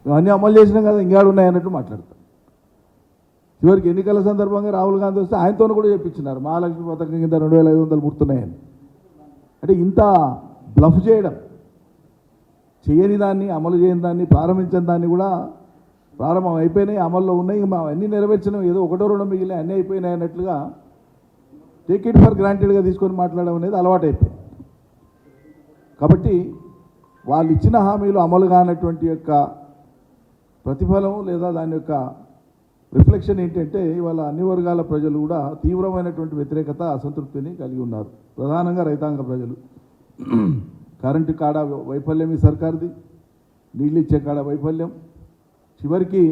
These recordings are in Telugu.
మేము అన్నీ అమలు చేసినాం కదా ఇంకాడు ఉన్నాయన్నట్టు మాట్లాడతాం. చివరికి ఎన్నికల సందర్భంగా రాహుల్ గాంధీ వస్తే ఆయనతో కూడా చెప్పించినారు మహాలక్ష్మి పథకం కింద 2500 పుడుతున్నాయని. అంటే ఇంత బ్లఫ్ చేయడం, చేయని దాన్ని అమలు చేయని దాన్ని ప్రారంభించని దాన్ని కూడా ప్రారంభం అయిపోయినాయి, అమల్లో ఉన్నాయి, మా అన్నీ నెరవేర్చినాం, ఏదో ఒకటో రెండో మిగిలిన అన్నీ అయిపోయినాయి అన్నట్లుగా టేక్ ఇట్ ఫర్ గ్రాంటెడ్గా తీసుకొని మాట్లాడడం అనేది అలవాటు అయిపోయింది. కాబట్టి వాళ్ళు ఇచ్చిన హామీలు అమలు కానటువంటి యొక్క ప్రతిఫలం లేదా దాని యొక్క రిఫ్లెక్షన్ ఏంటంటే ఇవాళ అన్ని వర్గాల ప్రజలు కూడా తీవ్రమైనటువంటి వ్యతిరేకత అసంతృప్తిని కలిగి ఉన్నారు. ప్రధానంగా రైతాంగ ప్రజలు. కరెంటు కాడ వైఫల్యం ఈ సర్కార్ది, నీళ్ళు ఇచ్చే కాడ వైఫల్యం. చివరికి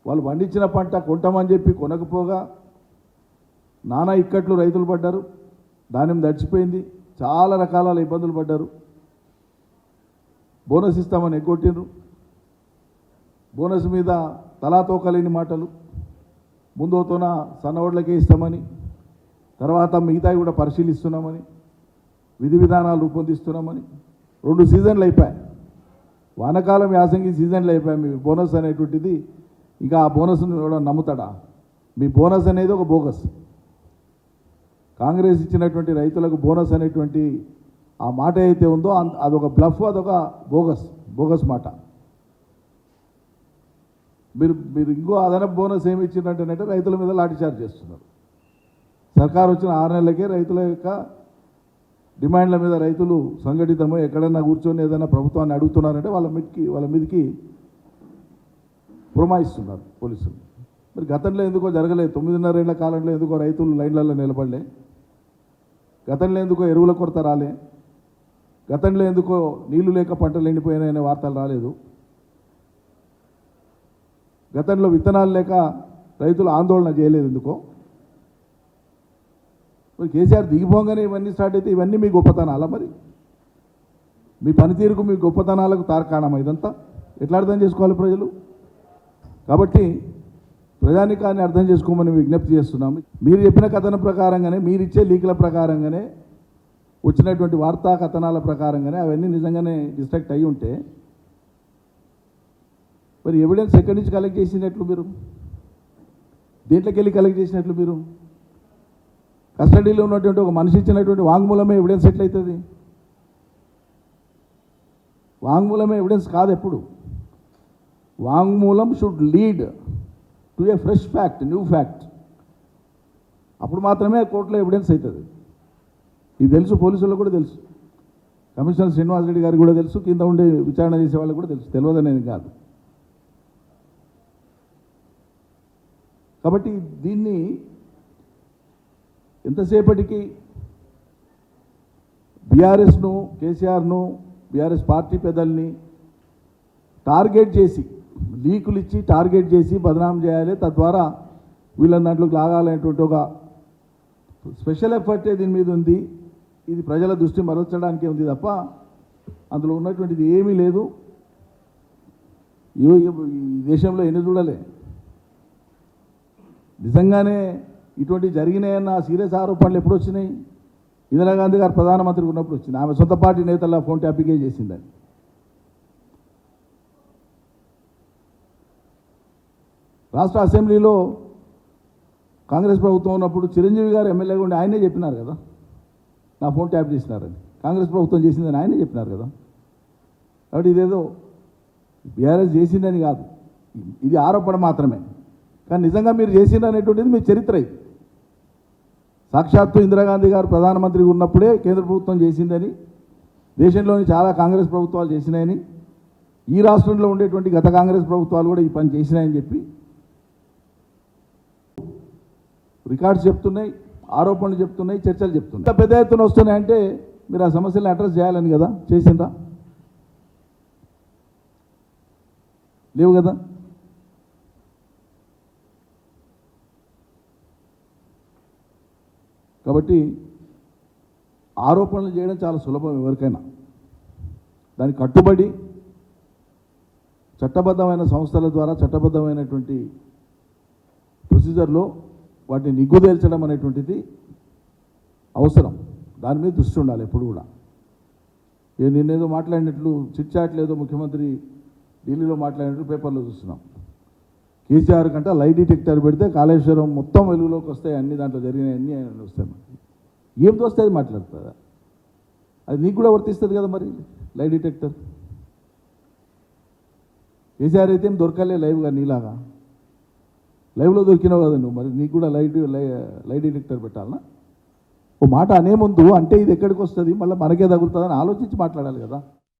వాళ్ళు పండించిన పంట కొంటామని చెప్పి కొనకపోగా నానా ఇక్కట్లు రైతులు పడ్డారు. ధాన్యం దడిచిపోయింది, చాలా రకాల ఇబ్బందులు పడ్డారు. బోనస్ ఇస్తామని ఎగ్గొట్టిండ్రు. బోనస్ మీద తలాతోకలేని మాటలు. ముందోతోన సన్నవడ్లకే ఇస్తామని, తర్వాత మిగతావి కూడా పరిశీలిస్తున్నామని, విధి విధానాలు రూపొందిస్తున్నామని. 2 సీజన్లు అయిపోయాయి, వానకాలం యాసంగి సీజన్లు అయిపోయాయి. మీ బోనస్ అనేటువంటిది ఇంకా ఆ బోనస్ను ఎవడో నమ్ముతాడా? మీ బోనస్ అనేది ఒక బోగస్. కాంగ్రెస్ ఇచ్చినటువంటి రైతులకు బోనస్ అనేటువంటి ఆ మాట అయితే ఉందో అదొక బ్లఫ్, అదొక బోగస్ మాట. మీరు ఇంకో అదనపు బోనస్ ఏమి ఇచ్చినట్టు రైతుల మీద లాఠీచార్జ్ చేస్తున్నారు. సర్కారు వచ్చిన 6 నెలలకే రైతుల యొక్క డిమాండ్ల మీద రైతులు సంఘటితమో ఎక్కడన్నా కూర్చొని ఏదైనా ప్రభుత్వాన్ని అడుగుతున్నారంటే వాళ్ళ మీదకి పురమాయిస్తున్నారు పోలీసులు. మరి గతంలో ఎందుకో జరగలేదు? 9.5 ఏళ్ల కాలంలో ఎందుకో రైతులు లైన్లలో నిలబడలే? గతంలో ఎందుకో ఎరువుల కొరత రాలే? గతంలో ఎందుకో నీళ్లు లేక పంటలు ఎండిపోయినాయనే వార్తలు రాలేదు? గతంలో విత్తనాలు లేక రైతులు ఆందోళన చేయలేదు ఎందుకో? మరి కేసీఆర్ దిగిపోగానే ఇవన్నీ స్టార్ట్ అయితే ఇవన్నీ మీ గొప్పతనాలా? మరి మీ పనితీరుకు మీ గొప్పతనాలకు తార్కాణమా ఇదంతా? ఎట్లా అర్థం చేసుకోవాలి ప్రజలు? కాబట్టి ప్రజానికాన్ని అర్థం చేసుకోమని విజ్ఞప్తి చేస్తున్నాము. మీరు చెప్పిన కథనం ప్రకారంగానే, మీరు ఇచ్చే లీకుల ప్రకారంగానే, వచ్చినటువంటి వార్తా కథనాల ప్రకారంగానే అవన్నీ నిజంగానే డిస్ట్రాక్ట్ అయ్యి ఉంటే మరి ఎవిడెన్స్ ఎక్కడి నుంచి కలెక్ట్ చేసినట్లు మీరు? దేంట్లోకి వెళ్ళి కలెక్ట్ చేసినట్లు మీరు? కస్టడీలో ఉన్నటువంటి ఒక మనిషి ఇచ్చినటువంటి వాంగ్మూలమే ఎవిడెన్స్ ఎట్లయితుంది? వాంగ్మూలమే ఎవిడెన్స్ కాదు. ఎప్పుడు వాంగ్మూలం should lead to A fresh fact, new fact. అప్పుడు మాత్రమే కోర్టులో ఎవిడెన్స్ అవుతుంది. ఇది తెలుసు, పోలీసులకు కూడా తెలుసు, కమిషనర్ శ్రీనివాస్ రెడ్డి గారికి కూడా తెలుసు, కింద ఉండే విచారణ చేసే వాళ్ళకి కూడా తెలుసు. తెలియదనేది కాదు. కాబట్టి దీన్ని ఎంతసేపటికి బీఆర్ఎస్ను, కేసీఆర్ను, బీఆర్ఎస్ పార్టీ పెద్దల్ని టార్గెట్ చేసి, లీకులు ఇచ్చి టార్గెట్ చేసి బదనాం చేయాలి, తద్వారా వీళ్ళని దాంట్లోకి లాగాలనేటువంటి ఒక స్పెషల్ ఎఫర్టే దీని మీద ఉంది. ఇది ప్రజల దృష్టి మరల్చడానికే ఉంది తప్ప అందులో ఉన్నటువంటిది ఏమీ లేదు. ఈ దేశంలో ఎన్ని చూడలే. నిజంగానే ఇటువంటి జరిగినాయన్న సీరియస్ ఆరోపణలు ఎప్పుడు వచ్చినాయి? ఇందిరాగాంధీ గారు ప్రధానమంత్రి ఉన్నప్పుడు వచ్చింది. ఆమె సొంత పార్టీ నేతల ఫోన్ ట్యాపింగే చేసిందని. రాష్ట్ర అసెంబ్లీలో కాంగ్రెస్ ప్రభుత్వం ఉన్నప్పుడు చిరంజీవి గారు ఎమ్మెల్యేగా ఉండి ఆయనే చెప్పినారు కదా, నా ఫోన్ ట్యాప్ చేసినారని. కాంగ్రెస్ ప్రభుత్వం చేసిందని ఆయనే చెప్పినారు కదా. కాబట్టి ఇదేదో బీఆర్ఎస్ చేసిందని కాదు, ఇది ఆరోపణ మాత్రమే. కానీ నిజంగా మీరు చేసింది అనేటువంటిది మీ చరిత్ర. ఇది సాక్షాత్తు ఇందిరాగాంధీ గారు ప్రధానమంత్రిగా ఉన్నప్పుడే కేంద్ర ప్రభుత్వం చేసిందని, దేశంలోని చాలా కాంగ్రెస్ ప్రభుత్వాలు చేసినాయని, ఈ రాష్ట్రంలో ఉండేటువంటి గత కాంగ్రెస్ ప్రభుత్వాలు కూడా ఈ పని చేసినాయని చెప్పి రికార్డ్స్ చెప్తున్నాయి, ఆరోపణలు చెప్తున్నాయి, చర్చలు చెప్తున్నాయి. ఇంత పెద్ద ఎత్తున వస్తున్నాయంటే మీరు ఆ సమస్యలను అడ్రస్ చేయాలని కదా. చేసిందా? లేవు కదా. కాబట్టి ఆరోపణలు చేయడం చాలా సులభం ఎవరికైనా. దానికి కట్టుబడి చట్టబద్ధమైన సంస్థల ద్వారా చట్టబద్ధమైనటువంటి ప్రొసీజర్లో వాటిని నిగ్గుదేల్చడం అనేటువంటిది అవసరం. దాని మీద దృష్టి ఉండాలి ఎప్పుడు కూడా. నిన్నేదో మాట్లాడినట్లు చిట్ చాట్ లేదో ముఖ్యమంత్రి ఢిల్లీలో మాట్లాడినట్టు పేపర్లో చూస్తున్నాం. కేసీఆర్ కంటే లై డిటెక్టర్ పెడితే కాళేశ్వరం మొత్తం వెలుగులోకి వస్తాయి, అన్ని దాంట్లో జరిగినాయన్నీ ఆయన వస్తాయి. ఏం తోస్తే అది మాట్లాడుతుందా? అది నీకు కూడా వర్తిస్తుంది కదా మరి లై డిటెక్టర్. కేసీఆర్ అయితే ఏం దొరకలే లైవ్గా నీలాగా, లైవ్లో దొరికినావు కదా నువ్వు, మరి నీకు కూడా లై డిటెక్టర్ పెట్టాలనా? ఓ మాట అనే ముందు అంటే ఇది ఎక్కడికి వస్తుంది, మళ్ళీ మనకే తగులుతుందని ఆలోచించి మాట్లాడాలి కదా.